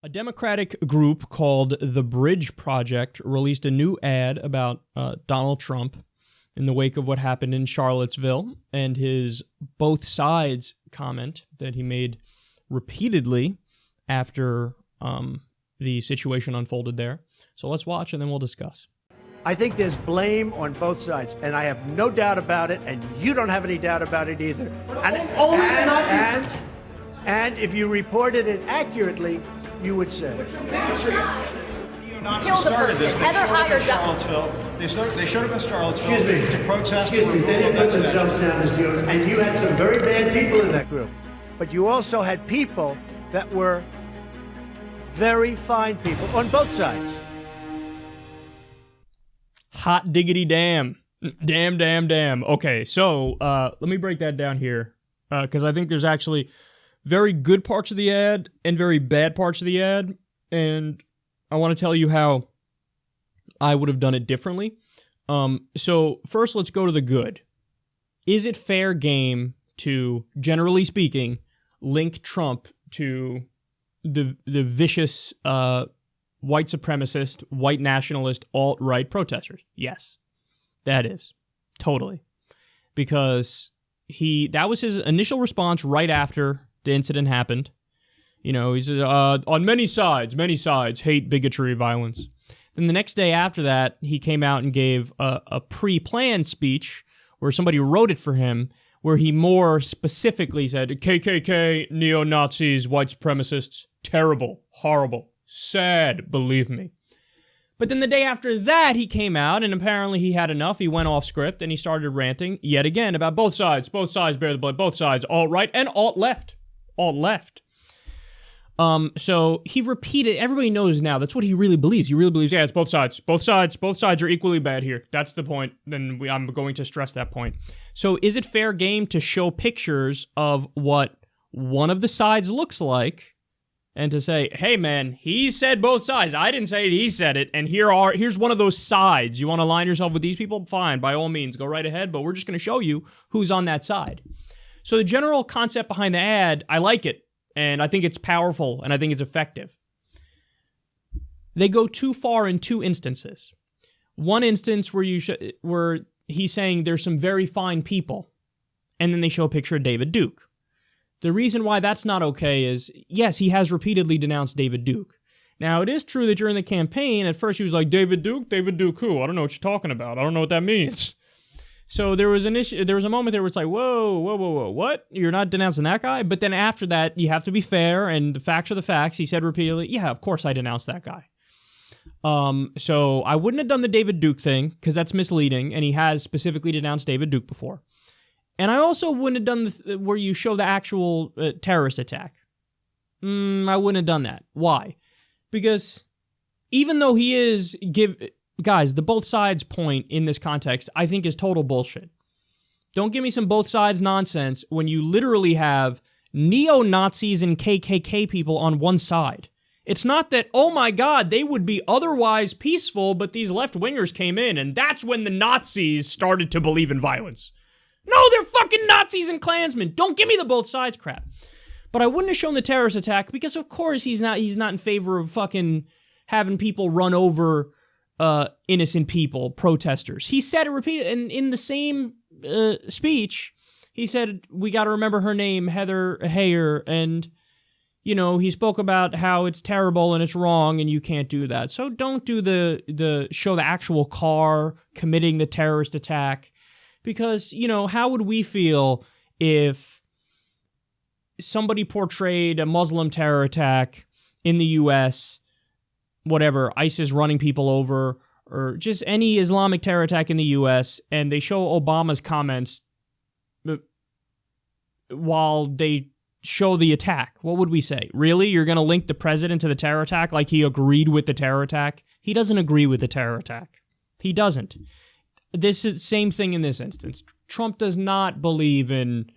A Democratic group called The Bridge Project released a new ad about Donald Trump in the wake of what happened in Charlottesville and his both sides comment that he made repeatedly after the situation unfolded there. So let's watch and then we'll discuss. I think there's blame on both sides, and I have no doubt about it, and you don't have any doubt about it either. And if you reported it accurately, you would say. Kill the person. Heather hired Charlottesville. They showed up in Charlottesville Excuse me. to protest. Excuse me. They didn't put themselves down as deodorant. And you had some very bad people in that group. But you also had people that were very fine people on both sides. Hot diggity damn. Damn. Okay, so let me break that down here because I think there's actually very good parts of the ad and very bad parts of the ad, and I want to tell you how I would have done it differently. So first, let's go to the good. Is it fair game to, generally speaking, link Trump to the vicious white supremacist, white nationalist, alt-right protesters? Yes, that is. Totally. Because that was his initial response right after the incident happened. You know, he's on many sides, hate, bigotry, violence. Then the next day after that, he came out and gave a pre-planned speech where somebody wrote it for him, where he more specifically said, KKK, neo-Nazis, white supremacists, terrible, horrible, sad, believe me. But then the day after that, he came out, and apparently he had enough. He went off script, and he started ranting yet again about both sides bear the blood, both sides, alt-right and alt-left. So he repeated, everybody knows now, that's what he really believes. He really believes, yeah, it's both sides. Both sides are equally bad here. That's the point. Then I'm going to stress that point. So is it fair game to show pictures of what one of the sides looks like and to say, hey man, he said both sides. I didn't say it, he said it. And here's one of those sides. You want to align yourself with these people? Fine, by all means, go right ahead. But we're just going to show you who's on that side. So the general concept behind the ad, I like it. And I think it's powerful, and I think it's effective. They go too far in two instances. One instance where he's saying there's some very fine people, and then they show a picture of David Duke. The reason why that's not okay is, yes, he has repeatedly denounced David Duke. Now, it is true that during the campaign, at first he was like, David Duke who? I don't know what you're talking about. I don't know what that means. So there was a moment there where it's like, whoa, what? You're not denouncing that guy? But then after that, you have to be fair, and the facts are the facts. He said repeatedly, yeah, of course I denounced that guy. So I wouldn't have done the David Duke thing, because that's misleading, and he has specifically denounced David Duke before. And I also wouldn't have done where you show the actual terrorist attack. I wouldn't have done that. Why? Because even though he is... Guys, the both sides point in this context, I think, is total bullshit. Don't give me some both sides nonsense when you literally have neo-Nazis and KKK people on one side. It's not that, oh my God, they would be otherwise peaceful, but these left-wingers came in, and that's when the Nazis started to believe in violence. No, they're fucking Nazis and Klansmen. Don't give me the both sides crap. But I wouldn't have shown the terrorist attack because, of course, he's not in favor of fucking having people run over innocent people, protesters. He said it repeatedly, and in the same speech, he said, we got to remember her name, Heather Heyer, and, you know, he spoke about how it's terrible and it's wrong and you can't do that. So don't do show the actual car committing the terrorist attack, because, you know, how would we feel if somebody portrayed a Muslim terror attack in the U.S., whatever, ISIS running people over, or just any Islamic terror attack in the U.S., and they show Obama's comments while they show the attack? What would we say? Really? You're going to link the president to the terror attack like he agreed with the terror attack? He doesn't agree with the terror attack. He doesn't. This is the same thing in this instance. Trump does not believe in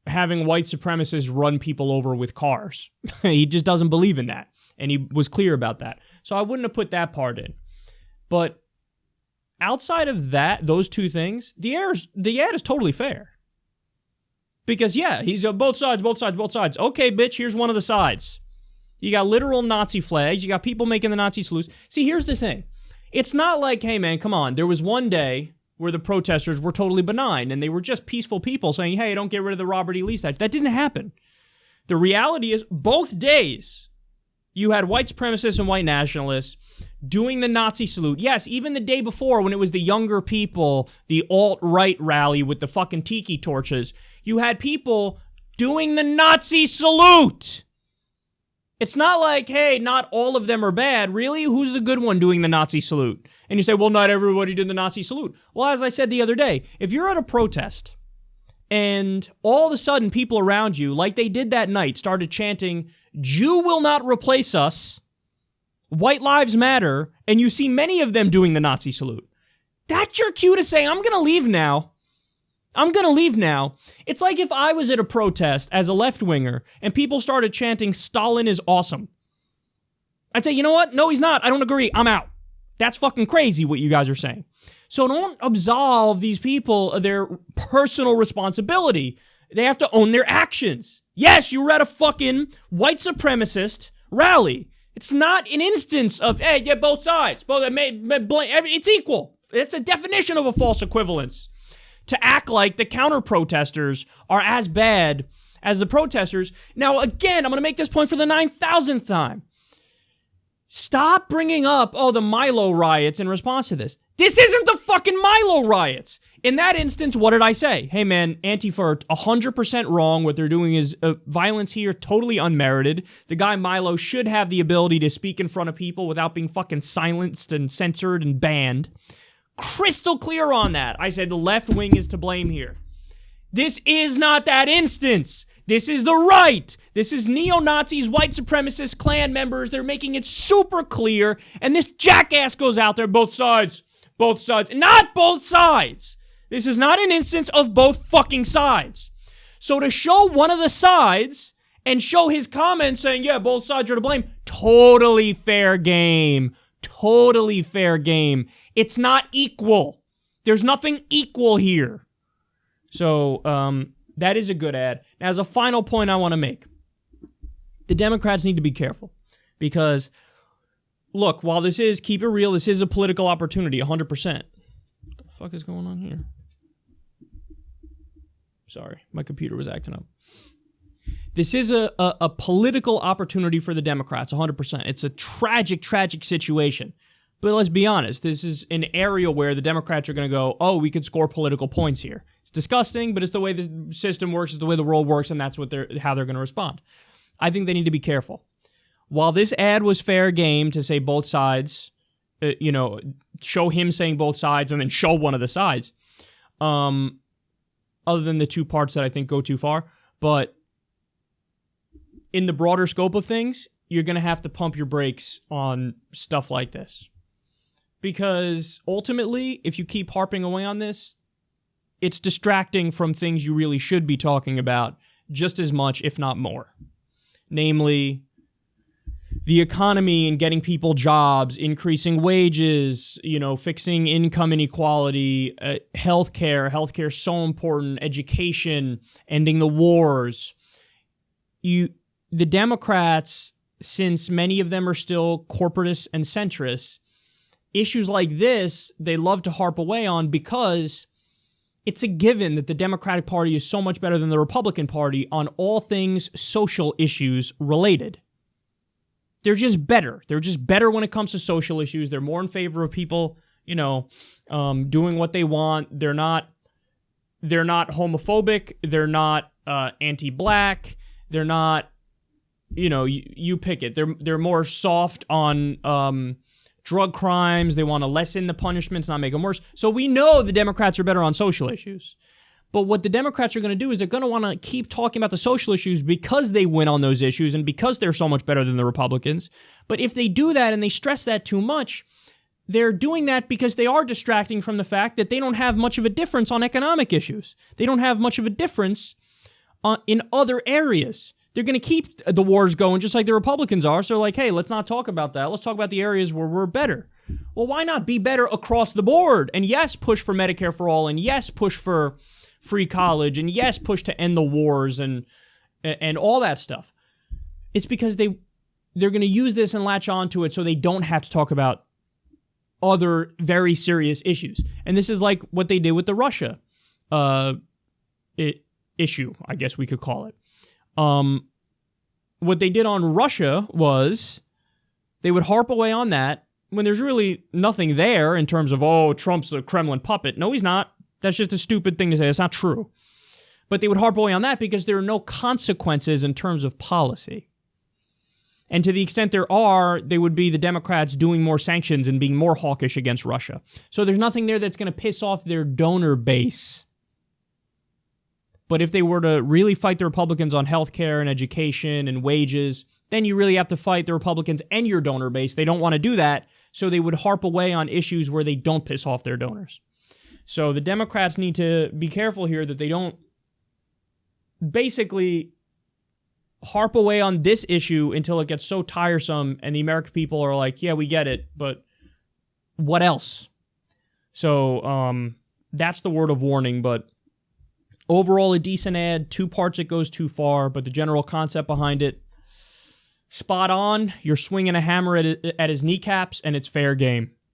having white supremacists run people over with cars. He just doesn't believe in that. And he was clear about that. So I wouldn't have put that part in. But outside of that, those two things, the ad is totally fair. Because, yeah, he's both sides. Okay, bitch, here's one of the sides. You got literal Nazi flags. You got people making the Nazi salutes. See, here's the thing. It's not like, hey, man, come on. There was one day where the protesters were totally benign and they were just peaceful people saying, hey, don't get rid of the Robert E. Lee statue. That didn't happen. The reality is both days you had white supremacists and white nationalists doing the Nazi salute. Yes, even the day before when it was the younger people, the alt-right rally with the fucking tiki torches, you had people doing the Nazi salute. It's not like, hey, not all of them are bad. Really? Who's the good one doing the Nazi salute? And you say, well, not everybody did the Nazi salute. Well, as I said the other day, if you're at a protest and all of a sudden people around you, like they did that night, started chanting, Jew will not replace us, white lives matter, and you see many of them doing the Nazi salute, that's your cue to say, I'm going to leave now. I'm going to leave now. It's like if I was at a protest as a left-winger and people started chanting, Stalin is awesome. I'd say, you know what? No, he's not. I don't agree. I'm out. That's fucking crazy what you guys are saying. So don't absolve these people of their personal responsibility. They have to own their actions. Yes, you were at a fucking white supremacist rally. It's not an instance of, hey, yeah, both sides. It's equal. It's a definition of a false equivalence. To act like the counter-protesters are as bad as the protesters. Now, again, I'm going to make this point for the 9,000th time. Stop bringing up, the Milo riots in response to this. This isn't the fucking Milo riots. In that instance, what did I say? Hey, man, Antifa are 100% wrong. What they're doing is violence here, totally unmerited. The guy Milo should have the ability to speak in front of people without being fucking silenced and censored and banned. Crystal clear on that. I said the left wing is to blame here. This is not that instance. This is the right. This is neo-Nazis, white supremacists, Klan members. They're making it super clear. And this jackass goes out there, both sides. Both sides. Not both sides. This is not an instance of both fucking sides. So to show one of the sides and show his comments saying, yeah, both sides are to blame, totally fair game. Totally fair game. It's not equal. There's nothing equal here. So, that is a good ad. Now, as a final point I want to make, the Democrats need to be careful. Because, look, while this is, keep it real, this is a political opportunity, 100%. What the fuck is going on here? Sorry, my computer was acting up. This is a political opportunity for the Democrats, 100%. It's a tragic, tragic situation. But let's be honest, this is an area where the Democrats are going to go, we could score political points here. It's disgusting, but it's the way the system works, it's the way the world works, and that's how they're going to respond. I think they need to be careful. While this ad was fair game to say both sides, show him saying both sides and then show one of the sides, other than the two parts that I think go too far, but in the broader scope of things, you're going to have to pump your brakes on stuff like this. Because ultimately, if you keep harping away on this, it's distracting from things you really should be talking about just as much, if not more. Namely, the economy and getting people jobs, increasing wages, fixing income inequality, healthcare. Healthcare is so important, education, ending the wars. The Democrats, since many of them are still corporatists and centrists, issues like this, they love to harp away on because it's a given that the Democratic Party is so much better than the Republican Party on all things social issues related. They're just better. They're just better when it comes to social issues. They're more in favor of people, doing what they want. They're not homophobic. They're not anti-black. They're not, you pick it. They're more soft on drug crimes. They want to lessen the punishments, not make them worse. So we know the Democrats are better on social issues. But what the Democrats are going to do is they're going to want to keep talking about the social issues because they win on those issues and because they're so much better than the Republicans. But if they do that and they stress that too much, they're doing that because they are distracting from the fact that they don't have much of a difference on economic issues. They don't have much of a difference in other areas. They're going to keep the wars going just like the Republicans are. So like, hey, let's not talk about that. Let's talk about the areas where we're better. Well, why not be better across the board? And yes, push for Medicare for all. And yes, push for free college. And yes, push to end the wars and all that stuff. It's because they're going to use this and latch onto it so they don't have to talk about other very serious issues. And this is like what they did with the Russia issue, I guess we could call it. What they did on Russia was they would harp away on that when there's really nothing there in terms of, oh, Trump's a Kremlin puppet. No, he's not. That's just a stupid thing to say. It's not true. But they would harp away on that because there are no consequences in terms of policy. And to the extent there are, they would be the Democrats doing more sanctions and being more hawkish against Russia. So there's nothing there that's going to piss off their donor base. But if they were to really fight the Republicans on healthcare and education and wages, then you really have to fight the Republicans and your donor base. They don't want to do that, so they would harp away on issues where they don't piss off their donors. So the Democrats need to be careful here that they don't basically harp away on this issue until it gets so tiresome and the American people are like, yeah, we get it, but what else? So that's the word of warning, but overall a decent ad. 2 parts it goes too far, but the general concept behind it, spot on. You're swinging a hammer at his kneecaps, and it's fair game.